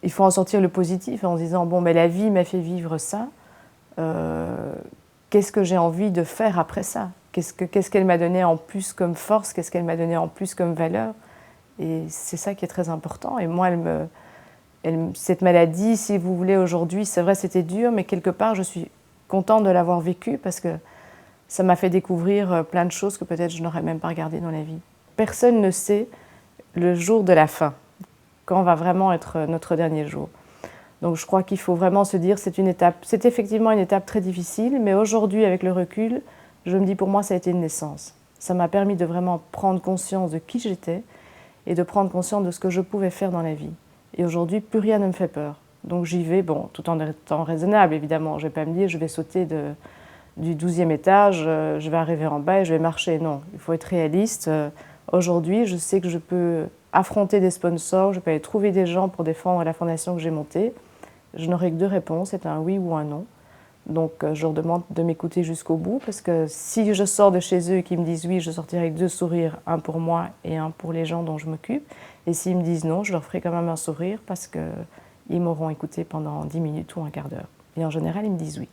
il faut en sortir le positif en se disant, bon, mais la vie m'a fait vivre ça, qu'est-ce que j'ai envie de faire après ça? Qu'est-ce qu'elle m'a donné en plus comme force? Qu'est-ce qu'elle m'a donné en plus comme valeur? Et c'est ça qui est très important. Et moi, cette maladie, si vous voulez, aujourd'hui, c'est vrai, c'était dur, mais quelque part, je suis contente de l'avoir vécue parce que ça m'a fait découvrir plein de choses que peut-être je n'aurais même pas regardées dans la vie. Personne ne sait le jour de la fin, quand va vraiment être notre dernier jour. Donc je crois qu'il faut vraiment se dire, c'est effectivement une étape très difficile, mais aujourd'hui, avec le recul, je me dis pour moi, ça a été une naissance. Ça m'a permis de vraiment prendre conscience de qui j'étais et de prendre conscience de ce que je pouvais faire dans la vie. Et aujourd'hui, plus rien ne me fait peur. Donc j'y vais, bon, tout en étant raisonnable, évidemment. Je ne vais pas me dire, je vais sauter du 12e étage, je vais arriver en bas et je vais marcher. Non, il faut être réaliste. Aujourd'hui, je sais que je peux affronter des sponsors, je peux aller trouver des gens pour défendre la fondation que j'ai montée. Je n'aurai que deux réponses, c'est un oui ou un non. Donc je leur demande de m'écouter jusqu'au bout parce que si je sors de chez eux et qu'ils me disent oui, je sortirai avec deux sourires, un pour moi et un pour les gens dont je m'occupe. Et s'ils me disent non, je leur ferai quand même un sourire parce qu'ils m'auront écouté pendant 10 minutes ou un quart d'heure. Et en général, ils me disent oui.